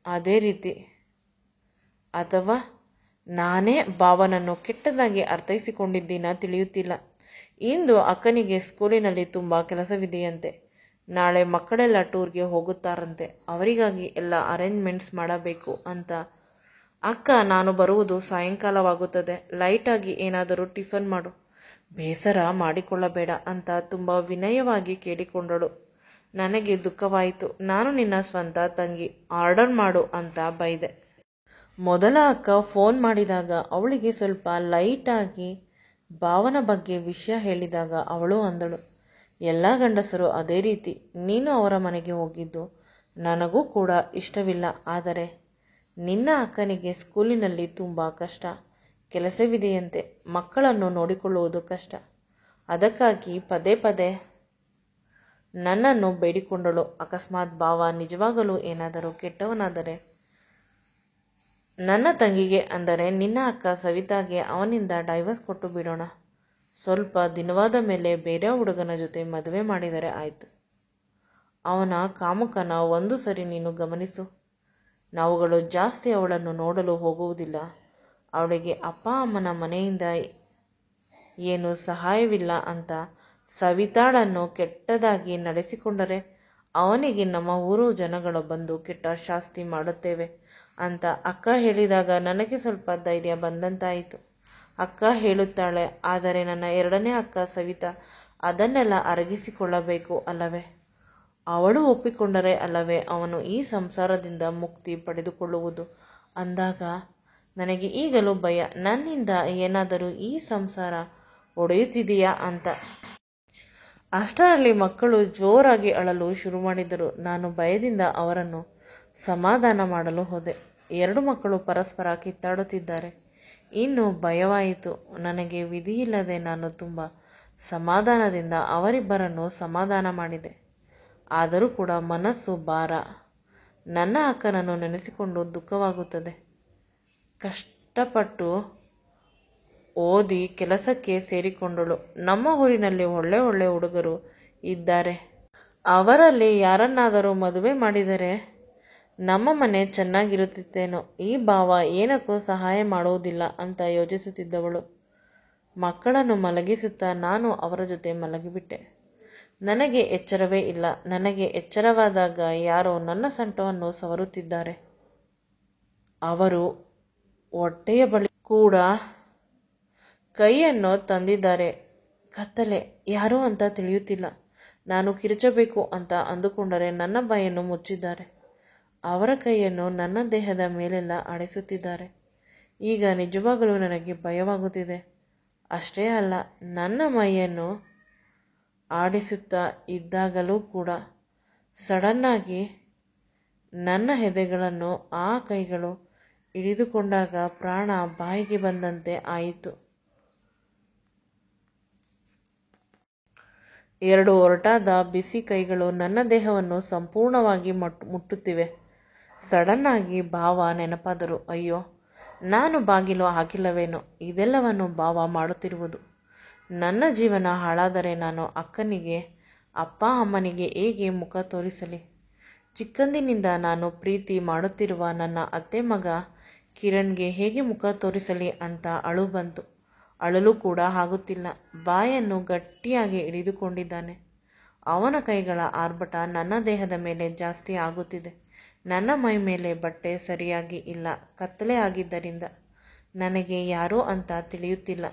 ಅದೇ ರೀತಿ. ಅಥವಾ ನಾನೇ ಭಾವನನ್ನು ಕೆಟ್ಟದಾಗಿ ಅರ್ಥೈಸಿಕೊಂಡಿದ್ದೀನ ತಿಳಿಯುತ್ತಿಲ್ಲ. ಇಂದು ಅಕ್ಕನಿಗೆ ಸ್ಕೂಲಿನಲ್ಲಿ ತುಂಬ ಕೆಲಸವಿದೆಯಂತೆ. ನಾಳೆ ಮಕ್ಕಳೆಲ್ಲ ಟೂರ್ಗೆ ಹೋಗುತ್ತಾರಂತೆ. ಅವರಿಗಾಗಿ ಎಲ್ಲ ಅರೇಂಜ್ಮೆಂಟ್ಸ್ ಮಾಡಬೇಕು ಅಂತ. ಅಕ್ಕ, ನಾನು ಬರುವುದು ಸಾಯಂಕಾಲವಾಗುತ್ತದೆ, ಲೈಟಾಗಿ ಏನಾದರೂ ಟಿಫನ್ ಮಾಡು, ಬೇಸರ ಮಾಡಿಕೊಳ್ಳಬೇಡ ಅಂತ ತುಂಬ ವಿನಯವಾಗಿ ಕೇಳಿಕೊಂಡಳು. ನನಗೆ ದುಃಖವಾಯಿತು. ನಾನು ನಿನ್ನ ಸ್ವಂತ ತಂಗಿ, ಆರ್ಡರ್ ಮಾಡು ಅಂತ ಬೈದೆ. ಮೊದಲ ಅಕ್ಕ ಫೋನ್ ಮಾಡಿದಾಗ ಅವಳಿಗೆ ಸ್ವಲ್ಪ ಲೈಟಾಗಿ ಭಾವನ ಬಗ್ಗೆ ವಿಷಯ ಹೇಳಿದಾಗ ಅವಳು ಅಂದಳು, ಎಲ್ಲ ಗಂಡಸರು ಅದೇ ರೀತಿ. ನೀನು ಅವರ ಮನೆಗೆ ಹೋಗಿದ್ದು ನನಗೂ ಕೂಡ ಇಷ್ಟವಿಲ್ಲ. ಆದರೆ ನಿನ್ನ ಅಕ್ಕನಿಗೆ ಸ್ಕೂಲಿನಲ್ಲಿ ತುಂಬ ಕಷ್ಟ, ಕೆಲಸವಿದೆಯಂತೆ, ಮಕ್ಕಳನ್ನು ನೋಡಿಕೊಳ್ಳುವುದು ಕಷ್ಟ. ಅದಕ್ಕಾಗಿ ಪದೇ ಪದೇ ನನ್ನನ್ನು ಬೇಡಿಕೊಂಡಳು. ಅಕಸ್ಮಾತ್ ಭಾವ ನಿಜವಾಗಲೂ ಏನಾದರೂ ಕೆಟ್ಟವನಾದರೆ ನನ್ನ ತಂಗಿಗೆ, ಅಂದರೆ ನಿನ್ನ ಅಕ್ಕ ಸವಿತಾಗೆ ಅವನಿಂದ ಡೈವರ್ಸ್ ಕೊಟ್ಟು ಬಿಡೋಣ. ಸ್ವಲ್ಪ ದಿನವಾದ ಮೇಲೆ ಬೇರೆ ಹುಡುಗನ ಜೊತೆ ಮದುವೆ ಮಾಡಿದರೆ ಆಯಿತು. ಅವನ ಕಾಮುಕನ ಒಂದು ಸರಿ ನೀನು ಗಮನಿಸು. ನಾವುಗಳು ಜಾಸ್ತಿ ಅವಳನ್ನು ನೋಡಲು ಹೋಗುವುದಿಲ್ಲ. ಅವಳಿಗೆ ಅಪ್ಪ ಅಮ್ಮನ ಮನೆಯಿಂದ ಏನು ಸಹಾಯವಿಲ್ಲ ಅಂತ ಸವಿತಾಳನ್ನು ಕೆಟ್ಟದಾಗಿ ನಡೆಸಿಕೊಂಡರೆ ಅವನಿಗೆ ನಮ್ಮ ಊರು ಜನಗಳು ಬಂದು ಕೆಟ್ಟ ಶಾಸ್ತಿ ಮಾಡುತ್ತೇವೆ ಅಂತ ಅಕ್ಕ ಹೇಳಿದಾಗ ನನಗೆ ಸ್ವಲ್ಪ ಧೈರ್ಯ ಬಂದಂತಾಯಿತು. ಅಕ್ಕ ಹೇಳುತ್ತಾಳೆ, ಆದರೆ ನನ್ನ ಎರಡನೇ ಅಕ್ಕ ಸವಿತಾ ಅದನ್ನೆಲ್ಲ ಅರಗಿಸಿಕೊಳ್ಳಬೇಕು ಅಲ್ಲವೇ?
ಅವಳು ಒಪ್ಪಿಕೊಂಡರೆ ಅಲ್ಲವೇ ಅವನು ಈ ಸಂಸಾರದಿಂದ ಮುಕ್ತಿ ಪಡೆದುಕೊಳ್ಳುವುದು. ಅಂದಾಗ ನನಗೆ ಈಗಲೂ ಭಯ, ನನ್ನಿಂದ ಏನಾದರೂ ಈ ಸಂಸಾರ ಒಡೆಯುತ್ತಿದೆಯಾ ಅಂತ. ಅಷ್ಟರಲ್ಲಿ ಮಕ್ಕಳು ಜೋರಾಗಿ ಅಳಲು ಶುರು ಮಾಡಿದರು. ನಾನು ಭಯದಿಂದ ಅವರನ್ನು ಸಮಾಧಾನ ಮಾಡಲು ಹೋದೆ. 2 ಮಕ್ಕಳು ಪರಸ್ಪರ ಕಿತ್ತಾಡುತ್ತಿದ್ದಾರೆ. ಇನ್ನು ಭಯವಾಯಿತು ನನಗೆ. ವಿಧಿಯಿಲ್ಲದೆ ನಾನು ತುಂಬ ಸಮಾಧಾನದಿಂದ ಅವರಿಬ್ಬರನ್ನು ಸಮಾಧಾನ ಮಾಡಿದೆ. ಆದರೂ ಕೂಡ ಮನಸ್ಸು ಭಾರ. ನನ್ನ ಅಕ್ಕನನ್ನು ನೆನೆಸಿಕೊಂಡು ದುಃಖವಾಗುತ್ತದೆ. ಕಷ್ಟಪಟ್ಟು ಓದಿ ಕೆಲಸಕ್ಕೆ ಸೇರಿಕೊಂಡಳು. ನಮ್ಮ ಊರಿನಲ್ಲಿ ಒಳ್ಳೆ ಒಳ್ಳೆ ಹುಡುಗರು ಇದ್ದಾರೆ. ಅವರಲ್ಲಿ ಯಾರನ್ನಾದರೂ ಮದುವೆ ಮಾಡಿದರೆ ನಮ್ಮ ಮನೆ ಚೆನ್ನಾಗಿರುತ್ತಿತ್ತೇನೋ. ಈ ಭಾವ ಏನಕ್ಕೂ ಸಹಾಯ ಮಾಡುವುದಿಲ್ಲ ಅಂತ ಯೋಚಿಸುತ್ತಿದ್ದವಳು. ಮಕ್ಕಳನ್ನು ಮಲಗಿಸುತ್ತಾ ನಾನು ಅವರ ಜೊತೆ ಮಲಗಿಬಿಟ್ಟೆ. ನನಗೆ ಎಚ್ಚರವೇ ಇಲ್ಲ. ನನಗೆ ಎಚ್ಚರವಾದಾಗ ಯಾರೋ ನನ್ನ ಸೊಂಟವನ್ನು ಸವರುತ್ತಿದ್ದಾರೆ. ಅವರು ಹೊಟ್ಟೆಯ ಬಳಿ ಕೂಡ ಕೈಯನ್ನು ತಂದಿದ್ದಾರೆ. ಕತ್ತಲೆ, ಯಾರೋ ಅಂತ ತಿಳಿಯುತ್ತಿಲ್ಲ. ನಾನು ಕಿರುಚಬೇಕು ಅಂತ ಅಂದುಕೊಂಡರೆ ನನ್ನ ಬಾಯನ್ನು ಮುಚ್ಚಿದ್ದಾರೆ. ಅವರ ಕೈಯನ್ನು ನನ್ನ ದೇಹದ ಮೇಲೆಲ್ಲ ಆಡಿಸುತ್ತಿದ್ದಾರೆ. ಈಗ ನಿಜವಾಗಲೂ ನನಗೆ ಭಯವಾಗುತ್ತಿದೆ. ಅಷ್ಟೇ ಅಲ್ಲ, ನನ್ನ ಮೈಯನ್ನು ಆಡಿಸುತ್ತಾ ಇದ್ದಾಗಲೂ ಕೂಡ ಸಡನ್ನಾಗಿ ನನ್ನ ಎದೆಗಳನ್ನು ಆ ಕೈಗಳು ಹಿಡಿದುಕೊಂಡಾಗ ಪ್ರಾಣ ಬಾಯಿಗೆ ಬಂದಂತೆ ಆಯಿತು. 2 ಒರಟಾದ ಬಿಸಿ ಕೈಗಳು ನನ್ನ ದೇಹವನ್ನು ಸಂಪೂರ್ಣವಾಗಿ ಮುಟ್ಟುತ್ತಿವೆ. ಸಡನ್ನಾಗಿ ಭಾವ ನೆನಪಾದರು. ಅಯ್ಯೋ, ನಾನು ಬಾಗಿಲು ಹಾಕಿಲ್ಲವೇನೋ. ಇದೆಲ್ಲವನ್ನು ಭಾವ ಮಾಡುತ್ತಿರುವುದು. ನನ್ನ ಜೀವನ ಹಾಳಾದರೆ ನಾನು ಅಕ್ಕನಿಗೆ, ಅಪ್ಪ ಅಮ್ಮನಿಗೆ ಹೇಗೆ ಮುಖ ತೋರಿಸಲಿ? ಚಿಕ್ಕಂದಿನಿಂದ ನಾನು ಪ್ರೀತಿ ಮಾಡುತ್ತಿರುವ ನನ್ನ ಅತ್ತೆ ಮಗ ಕಿರಣ್ಗೆ ಹೇಗೆ ಮುಖ ತೋರಿಸಲಿ ಅಂತ ಅಳು ಬಂತು. ಅಳಲು ಕೂಡ ಆಗುತ್ತಿಲ್ಲ. ಬಾಯನ್ನು ಗಟ್ಟಿಯಾಗಿ ಹಿಡಿದುಕೊಂಡಿದ್ದಾನೆ. ಅವನ ಕೈಗಳ ಆರ್ಭಟ ನನ್ನ ದೇಹದ ಮೇಲೆ ಜಾಸ್ತಿ ಆಗುತ್ತಿದೆ. ನನ್ನ ಮೈ ಮೇಲೆ ಬಟ್ಟೆ ಸರಿಯಾಗಿ ಇಲ್ಲ. ಕತ್ತಲೆ ಆಗಿದ್ದರಿಂದ ನನಗೆ ಯಾರೋ ಅಂತ ತಿಳಿಯುತ್ತಿಲ್ಲ.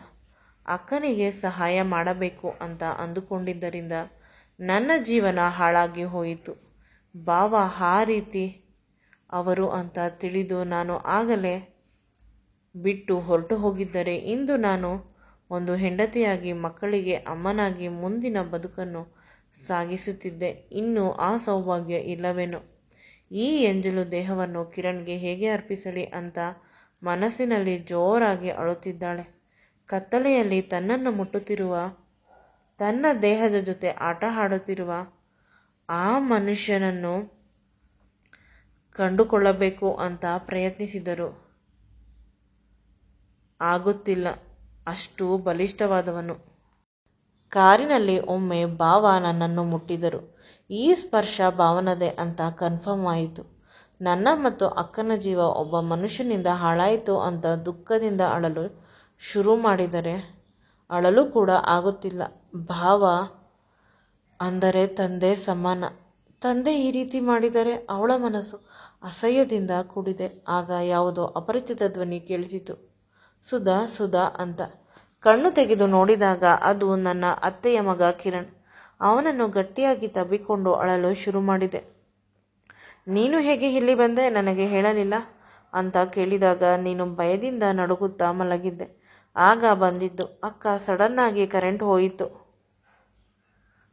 ಅಕ್ಕನಿಗೆ ಸಹಾಯ ಮಾಡಬೇಕು ಅಂತ ಅಂದುಕೊಂಡಿದ್ದರಿಂದ ನನ್ನ ಜೀವನ ಹಾಳಾಗಿ ಹೋಯಿತು. ಭಾವ ಆ ರೀತಿ ಅವರು ಅಂತ ತಿಳಿದು ನಾನು ಆಗಲೇ ಬಿಟ್ಟು ಹೊರಟು ಹೋಗಿದ್ದರೆ ಇಂದು ನಾನು ಒಂದು ಹೆಂಡತಿಯಾಗಿ ಮಕ್ಕಳಿಗೆ ಅಮ್ಮನಾಗಿ ಮುಂದಿನ ಬದುಕನ್ನು ಸಾಗಿಸುತ್ತಿದ್ದೆ. ಇನ್ನು ಆ ಸೌಭಾಗ್ಯ ಇಲ್ಲವೇನೋ. ಈ ಎಂಜಲು ದೇಹವನ್ನು ಕಿರಣ್ಗೆ ಹೇಗೆ ಅರ್ಪಿಸಲಿ ಅಂತ ಮನಸ್ಸಿನಲ್ಲಿ ಜೋರಾಗಿ ಅಳುತ್ತಿದ್ದಾಳೆ. ಕತ್ತಲೆಯಲ್ಲಿ ತನ್ನನ್ನು ಮುಟ್ಟುತ್ತಿರುವ, ತನ್ನ ದೇಹದ ಜೊತೆ ಆಟ ಆಡುತ್ತಿರುವ ಆ ಮನುಷ್ಯನನ್ನು ಕಂಡುಕೊಳ್ಳಬೇಕು ಅಂತ ಪ್ರಯತ್ನಿಸಿದರು. ಆಗುತ್ತಿಲ್ಲ. ಅಷ್ಟು ಬಲಿಷ್ಠವಾದವನು. ಕಾರಿನಲ್ಲಿ ಒಮ್ಮೆ ಭಾವ ನನ್ನನ್ನು ಮುಟ್ಟಿದರು. ಈ ಸ್ಪರ್ಶ ಭಾವನದೇ ಅಂತ ಕನ್ಫರ್ಮ್ ಆಯಿತು. ನನ್ನ ಮತ್ತು ಅಕ್ಕನ ಜೀವ ಒಬ್ಬ ಮನುಷ್ಯನಿಂದ ಹಾಳಾಯಿತು ಅಂತ ದುಃಖದಿಂದ ಅಳಲು ಶುರು ಮಾಡಿದರೆ ಅಳಲು ಕೂಡ ಆಗುತ್ತಿಲ್ಲ. ಭಾವ ಅಂದರೆ ತಂದೆ ಸಮಾನ. ತಂದೆ ಈ ರೀತಿ ಮಾಡಿದರೆ ಅವಳ ಮನಸ್ಸು ಅಸಹ್ಯದಿಂದ ಕೂಡಿದೆ. ಆಗ ಯಾವುದೋ ಅಪರಿಚಿತ ಧ್ವನಿ ಕೇಳಿಸಿತು. ಸುಧಾ, ಸುಧಾ ಅಂತ. ಕಣ್ಣು ತೆಗೆದು ನೋಡಿದಾಗ ಅದು ನನ್ನ ಅತ್ತೆಯ ಮಗ ಕಿರಣ್. ಅವನನ್ನು ಗಟ್ಟಿಯಾಗಿ ತಬ್ಬಿಕೊಂಡು ಅಳಲು ಶುರು ಮಾಡಿದೆ. ನೀನು ಹೇಗೆ ಇಲ್ಲಿ ಬಂದೆ? ನನಗೆ ಹೇಳಲಿಲ್ಲ ಅಂತ ಕೇಳಿದಾಗ ನೀನು ಭಯದಿಂದ ನಡುಗುತ್ತಾ ಮಲಗಿದ್ದೆ. ಆಗ ಬಂದಿದ್ದು. ಅಕ್ಕ, ಸಡನ್ನಾಗಿ ಕರೆಂಟ್ ಹೋಯಿತು.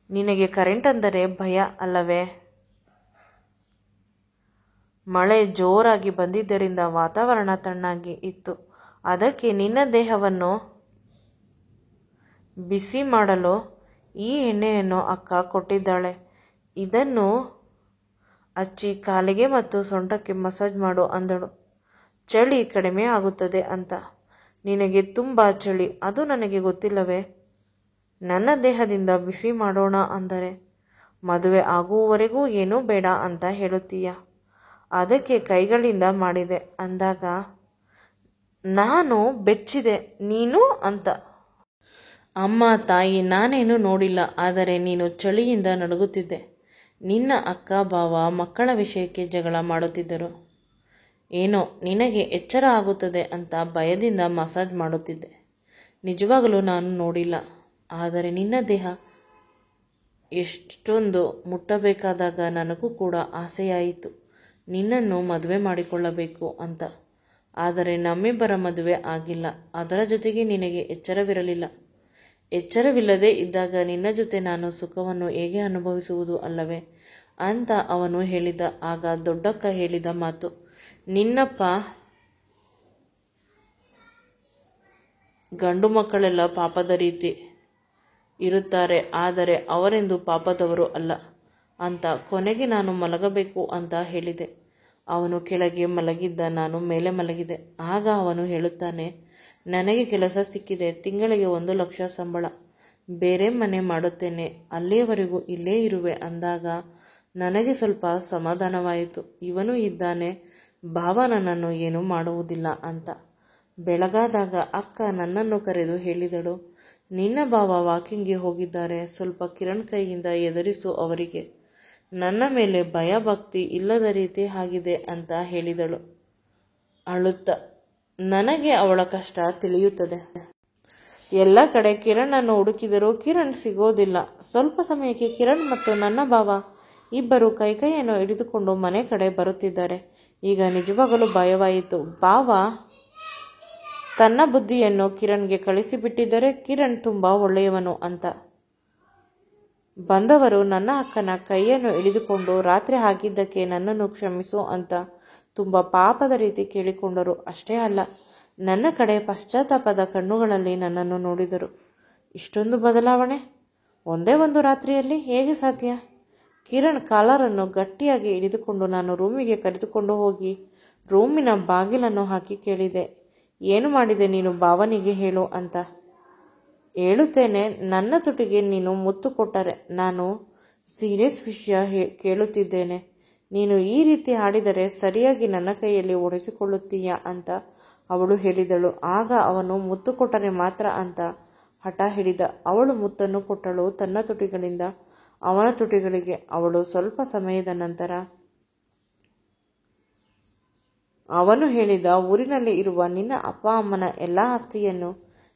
ನಿನಗೆ ಕರೆಂಟ್ ಅಂದರೆ ಭಯ ಅಲ್ಲವೇ? ಮಳೆ ಜೋರಾಗಿ ಬಂದಿದ್ದರಿಂದ ವಾತಾವರಣ ತಣ್ಣಾಗಿ ಇತ್ತು. ಅದಕ್ಕೆ ನಿನ್ನ ದೇಹವನ್ನು ಬಿಸಿ ಮಾಡಲು ಈ ಎಣ್ಣೆಯನ್ನು ಅಕ್ಕ ಕೊಟ್ಟಿದ್ದಾಳೆ. ಇದನ್ನು ಹಚ್ಚಿ ಕಾಲಿಗೆ ಮತ್ತು ಸೊಂಟಕ್ಕೆ ಮಸಾಜ್ ಮಾಡು ಅಂದಳು. ಚಳಿ ಕಡಿಮೆ ಆಗುತ್ತದೆ ಅಂತ. ನಿನಗೆ ತುಂಬ ಚಳಿ, ಅದು ನನಗೆ ಗೊತ್ತಿಲ್ಲವೇ? ನನ್ನ ದೇಹದಿಂದ ಬಿಸಿ ಮಾಡೋಣ ಅಂದರೆ ಮದುವೆ ಆಗುವವರೆಗೂ ಏನೂ ಬೇಡ ಅಂತ ಹೇಳುತ್ತೀಯ. ಅದಕ್ಕೆ ಕೈಗಳಿಂದ ಮಾಡಿದೆ ಅಂದಾಗ ನಾನು ಬೆಚ್ಚಿದೆ. ನೀನು ಅಂತ. ಅಮ್ಮ, ತಾಯಿ, ನಾನೇನು ನೋಡಿಲ್ಲ. ಆದರೆ ನೀನು ಚಳಿಯಿಂದ ನಡುಗುತ್ತಿದ್ದೆ. ನಿನ್ನ ಅಕ್ಕ ಭಾವ ಮಕ್ಕಳ ವಿಷಯಕ್ಕೆ ಜಗಳ ಮಾಡುತ್ತಿದ್ದರು. ಏನೋ ನಿನಗೆ ಎಚ್ಚರ ಆಗುತ್ತದೆ ಅಂತ ಭಯದಿಂದ ಮಸಾಜ್ ಮಾಡುತ್ತಿದ್ದೆ. ನಿಜವಾಗಲೂ ನಾನು ನೋಡಿಲ್ಲ. ಆದರೆ ನಿನ್ನ ದೇಹ ಎಷ್ಟೊಂದು ಮುಟ್ಟಬೇಕಾದಾಗ ನನಗೂ ಕೂಡ ಆಸೆಯಾಯಿತು ನಿನ್ನನ್ನು ಮದುವೆ ಮಾಡಿಕೊಳ್ಳಬೇಕು ಅಂತ. ಆದರೆ ನಮ್ಮಿಬ್ಬರ ಮದುವೆ ಆಗಿಲ್ಲ. ಅದರ ಜೊತೆಗೆ ನಿನಗೆ ಎಚ್ಚರವಿರಲಿಲ್ಲ. ಎಚ್ಚರವಿಲ್ಲದೆ ಇದ್ದಾಗ ನಿನ್ನ ಜೊತೆ ನಾನು ಸುಖವನ್ನು ಹೇಗೆ ಅನುಭವಿಸುವುದು ಅಲ್ಲವೇ ಅಂತ ಅವನು ಹೇಳಿದ. ಆಗ ದೊಡ್ಡಕ್ಕ ಹೇಳಿದ ಮಾತು, ನಿನ್ನಪ್ಪ ಗಂಡು ಮಕ್ಕಳೆಲ್ಲ ಪಾಪದ ರೀತಿ ಇರುತ್ತಾರೆ, ಆದರೆ ಅವರೆಂದು ಪಾಪದವರು ಅಲ್ಲ ಅಂತ. ಕೊನೆಗೆ ನಾನು ಮಲಗಬೇಕು ಅಂತ ಹೇಳಿದೆ. ಅವನು ಕೆಳಗೆ ಮಲಗಿದ್ದ, ನಾನು ಮೇಲೆ ಮಲಗಿದೆ. ಆಗ ಅವನು ಹೇಳುತ್ತಾನೆ, ನನಗೆ ಕೆಲಸ ಸಿಕ್ಕಿದೆ, ತಿಂಗಳಿಗೆ 1 ಲಕ್ಷ ಸಂಬಳ, ಬೇರೆ ಮನೆ ಮಾಡುತ್ತೇನೆ, ಅಲ್ಲಿಯವರೆಗೂ ಇಲ್ಲೇ ಇರುವೆ ಅಂದಾಗ ನನಗೆ ಸ್ವಲ್ಪ ಸಮಾಧಾನವಾಯಿತು. ಇವನು ಇದ್ದಾನೆ, ಭಾವ ನನ್ನನ್ನು ಏನೂ ಮಾಡುವುದಿಲ್ಲ ಅಂತ. ಬೆಳಗಾದಾಗ ಅಕ್ಕ ನನ್ನನ್ನು ಕರೆದು ಹೇಳಿದಳು, ನಿನ್ನ ಭಾವ ವಾಕಿಂಗ್ಗೆ ಹೋಗಿದ್ದಾರೆ, ಸ್ವಲ್ಪ ಕಿರಣ್ ಕೈಯಿಂದ ಎದುರಿಸು ಅವರಿಗೆ, ನನ್ನ ಮೇಲೆ ಭಯ ಭಕ್ತಿ ಇಲ್ಲದ ರೀತಿ ಆಗಿದೆ ಅಂತ ಹೇಳಿದಳು ಅಳುತ್ತ. ನನಗೆ ಅವಳ ಕಷ್ಟ ತಿಳಿಯುತ್ತದೆ. ಎಲ್ಲ ಕಡೆ ಕಿರಣನ್ನು ಹುಡುಕಿದರೂ ಕಿರಣ್ ಸಿಗೋದಿಲ್ಲ. ಸ್ವಲ್ಪ ಸಮಯಕ್ಕೆ ಕಿರಣ್ ಮತ್ತು ನನ್ನ ಭಾವ ಇಬ್ಬರು ಕೈಯನ್ನು ಹಿಡಿದುಕೊಂಡು ಮನೆ ಕಡೆ ಬರುತ್ತಿದ್ದಾರೆ. ಈಗ ನಿಜವಾಗಲೂ ಭಯವಾಯಿತು. ಭಾವ ತನ್ನ ಬುದ್ಧಿಯನ್ನು ಕಿರಣ್ಗೆ ಕಳಿಸಿಬಿಟ್ಟಿದ್ದರೆ ಕಿರಣ್ ತುಂಬ ಒಳ್ಳೆಯವನು ಅಂತ. ಬಂದವರು ನನ್ನ ಅಕ್ಕನ ಕೈಯನ್ನು ಹಿಡಿದುಕೊಂಡು ರಾತ್ರಿ ಆಗಿದ್ದಕ್ಕೆ ನನ್ನನ್ನು ಕ್ಷಮಿಸು ಅಂತ ತುಂಬ ಪಾಪದ ರೀತಿ ಕೇಳಿಕೊಂಡರು. ಅಷ್ಟೇ ಅಲ್ಲ, ನನ್ನ ಕಡೆ ಪಶ್ಚಾತ್ತಾಪದ ಕಣ್ಣುಗಳಲ್ಲಿ ನನ್ನನ್ನು ನೋಡಿದರು. ಇಷ್ಟೊಂದು ಬದಲಾವಣೆ ಒಂದೇ ಒಂದು ರಾತ್ರಿಯಲ್ಲಿ ಹೇಗೆ ಸಾಧ್ಯ? ಕಿರಣ್ ಕಾಲರನ್ನು ಗಟ್ಟಿಯಾಗಿ ಹಿಡಿದುಕೊಂಡು ನಾನು ರೂಮಿಗೆ ಕರೆದುಕೊಂಡು ಹೋಗಿ ರೂಮಿನ ಬಾಗಿಲನ್ನು ಹಾಕಿ ಕೇಳಿದೆ, ಏನು ಮಾಡಿದೆ ನೀನು ಭಾವನಿಗೆ ಹೇಳು ಅಂತ. ಹೇಳುತ್ತೇನೆ, ನನ್ನ ತುಟಿಗೆ ನೀನು ಮುತ್ತು ಕೊಟ್ಟರೆ ನಾನು ಸೀರಿಯಸ್ ವಿಷಯ ಕೇಳುತ್ತಿದ್ದೇನೆ. ನೀನು ಈ ರೀತಿ ಆಡಿದರೆ ಸರಿಯಾಗಿ ನನ್ನ ಕೈಯಲ್ಲಿ ಒಡೆಸಿಕೊಳ್ಳುತ್ತೀಯಾ ಅಂತ ಅವಳು ಹೇಳಿದಳು. ಆಗ ಅವನು ಮುತ್ತು ಕೊಟ್ಟರೆ ಮಾತ್ರ ಅಂತ ಹಠ ಹಿಡಿದ. ಅವಳು ಮುತ್ತನ್ನು ಕೊಟ್ಟಳು ತನ್ನ ತುಟಿಗಳಿಂದ ಅವನ ತುಟಿಗಳಿಗೆ. ಅವಳು ಸ್ವಲ್ಪ ಸಮಯದ ನಂತರ ಅವನು ಹೇಳಿದ, ಊರಿನಲ್ಲಿ ಇರುವ ನಿನ್ನ ಅಪ್ಪ ಅಮ್ಮನ ಎಲ್ಲ ಆಸ್ತಿಯನ್ನು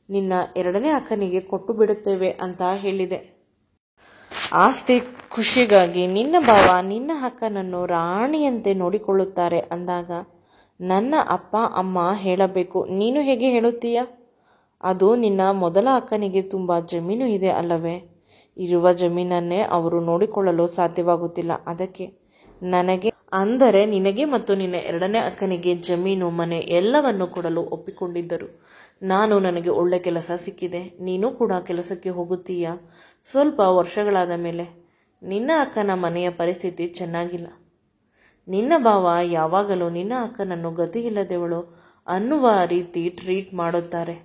ನಿನ್ನ 2ನೇ ಅಕ್ಕನಿಗೆ ಕೊಟ್ಟು ಬಿಡುತ್ತೇವೆ ಅಂತ ಹೇಳಿದೆ. ಆಸ್ತಿ ಖುಷಿಗಾಗಿ ನಿನ್ನ ಭಾವ ನಿನ್ನ ಅಕ್ಕನನ್ನು ರಾಣಿಯಂತೆ ನೋಡಿಕೊಳ್ಳುತ್ತಾರೆ ಅಂದಾಗ ನನ್ನ ಅಪ್ಪ ಅಮ್ಮ ಹೇಳಬೇಕು. ನೀನು ಹೇಗೆ ಹೇಳುತ್ತೀಯ? ಅದು ನಿನ್ನ ಮೊದಲ ಅಕ್ಕನಿಗೆ ತುಂಬ ಜಮೀನು ಇದೆ ಅಲ್ಲವೇ? ಇರುವ ಜಮೀನನ್ನೇ ಅವರು ನೋಡಿಕೊಳ್ಳಲು ಸಾಧ್ಯವಾಗುತ್ತಿಲ್ಲ. ಅದಕ್ಕೆ ನನಗೆ ಅಂದರೆ ನಿನಗೆ ಮತ್ತು ನಿನ್ನ 2ನೇ ಅಕ್ಕನಿಗೆ ಜಮೀನು ಮನೆ ಎಲ್ಲವನ್ನು ಕೊಡಲು ಒಪ್ಪಿಕೊಂಡಿದ್ದರು. ನನಗೆ ಒಳ್ಳೆ ಕೆಲಸ ಸಿಕ್ಕಿದೆ, ನೀನು ಕೂಡ ಕೆಲಸಕ್ಕೆ ಹೋಗುತ್ತೀಯಾ? ಸ್ವಲ್ಪ ವರ್ಷಗಳಾದ ಮೇಲೆ ನಿನ್ನ ಅಕ್ಕನ ಮನೆಯ ಪರಿಸ್ಥಿತಿ ಚೆನ್ನಾಗಿಲ್ಲ. ನಿನ್ನ ಭಾವ ಯಾವಾಗಲೂ ನಿನ್ನ ಅಕ್ಕನನ್ನು ಗತಿಯಿಲ್ಲದವಳು ಅನ್ನುವ ರೀತಿ ಟ್ರೀಟ್ ಮಾಡುತ್ತಾರೆ.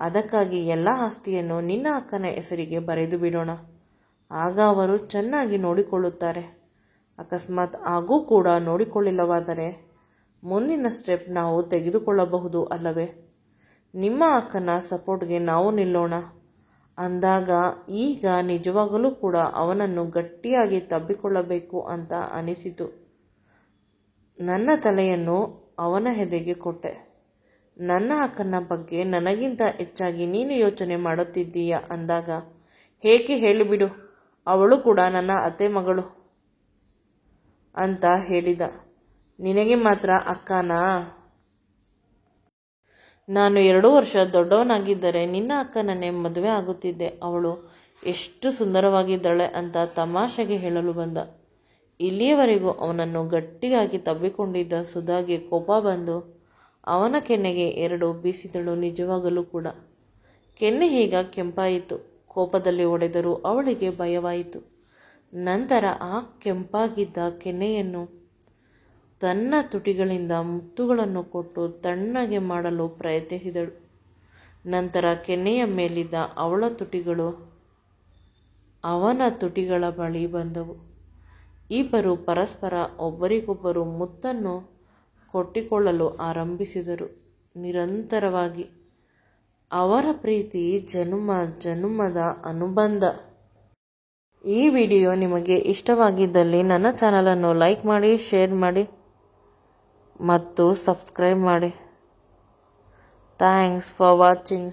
ಅದಕ್ಕಾಗಿ ಎಲ್ಲ ಆಸ್ತಿಯನ್ನು ನಿನ್ನ ಅಕ್ಕನ ಹೆಸರಿಗೆ ಬರೆದು ಬಿಡೋಣ. ಆಗ ಅವರು ಚೆನ್ನಾಗಿ ನೋಡಿಕೊಳ್ಳುತ್ತಾರೆ. ಅಕಸ್ಮಾತ್ ಹಾಗೂ ಕೂಡ ನೋಡಿಕೊಳ್ಳಿಲ್ಲವಾದರೆ ಮುಂದಿನ ಸ್ಟೆಪ್ ನಾವು ತೆಗೆದುಕೊಳ್ಳಬಹುದು ಅಲ್ಲವೇ? ನಿಮ್ಮ ಅಕ್ಕನ ಸಪೋರ್ಟ್ಗೆ ನಾವು ನಿಲ್ಲೋಣ ಅಂದಾಗ ಈಗ ನಿಜವಾಗಲೂ ಕೂಡ ಅವನನ್ನು ಗಟ್ಟಿಯಾಗಿ ತಬ್ಬಿಕೊಳ್ಳಬೇಕು ಅಂತ ಅನಿಸಿತು. ನನ್ನ ತಲೆಯನ್ನು ಅವನ ಎದೆಗೆ ಕೊಟ್ಟೆ. ನನ್ನ ಅಕ್ಕನ ಬಗ್ಗೆ ನನಗಿಂತ ಹೆಚ್ಚಾಗಿ ನೀನು ಯೋಚನೆ ಮಾಡುತ್ತಿದ್ದೀಯ ಅಂದಾಗ ಹೇಗೆ ಹೇಳಿಬಿಡು, ಅವಳು ಕೂಡ ನನ್ನ ಅತ್ತೆ ಮಗಳು ಅಂತ ಹೇಳಿದ. ನಿನಗೆ ಮಾತ್ರ ಅಕ್ಕನಾ? ನಾನು 2 ವರ್ಷ ದೊಡ್ಡವನಾಗಿದ್ದರೆ ನಿನ್ನ ಅಕ್ಕನನ್ನೇ ಮದುವೆ ಆಗುತ್ತಿದ್ದೆ. ಅವಳು ಎಷ್ಟು ಸುಂದರವಾಗಿದ್ದಾಳೆ ಅಂತ ತಮಾಷೆಗೆ ಹೇಳಲು ಬಂದ. ಇಲ್ಲಿಯವರೆಗೂ ಅವನನ್ನು ಗಟ್ಟಿಯಾಗಿ ತಬ್ಬಿಕೊಂಡಿದ್ದ ಸುಧಾಗೆ ಕೋಪ ಬಂದು ಅವನ ಕೆನ್ನೆಗೆ 2 ಬೀಸಿದಳು. ನಿಜವಾಗಲೂ ಕೂಡ ಕೆನ್ನೆ ಈಗ ಕೆಂಪಾಯಿತು. ಕೋಪದಲ್ಲಿ ಹೊಡೆದರೂ ಅವಳಿಗೆ ಭಯವಾಯಿತು. ನಂತರ ಆ ಕೆಂಪಾಗಿದ್ದ ಕೆನ್ನೆಯನ್ನು ತನ್ನ ತುಟಿಗಳಿಂದ ಮುತ್ತುಗಳನ್ನು ಕೊಟ್ಟು ತಣ್ಣಗೆ ಮಾಡಲು ಪ್ರಯತ್ನಿಸಿದಳು. ನಂತರ ಕೆನ್ನೆಯ ಮೇಲಿದ್ದ ಅವಳ ತುಟಿಗಳು ಅವನ ತುಟಿಗಳ ಬಳಿ ಬಂದವು. ಇಬ್ಬರು ಪರಸ್ಪರ ಒಬ್ಬರಿಗೊಬ್ಬರು ಮುತ್ತನ್ನು ಕೊಟ್ಟಿಕೊಳ್ಳಲು ಆರಂಭಿಸಿದರು. ನಿರಂತರವಾಗಿ ಅವರ ಪ್ರೀತಿ ಜನುಮ ಜನುಮದ ಅನುಬಂಧ. ಈ ವಿಡಿಯೋ ನಿಮಗೆ ಇಷ್ಟವಾಗಿದ್ದಲ್ಲಿ ನನ್ನ ಚಾನಲನ್ನು ಲೈಕ್ ಮಾಡಿ, ಶೇರ್ ಮಾಡಿ ಮತ್ತು ಸಬ್ಸ್ಕ್ರೈಬ್ ಮಾಡಿ. Thanks for watching.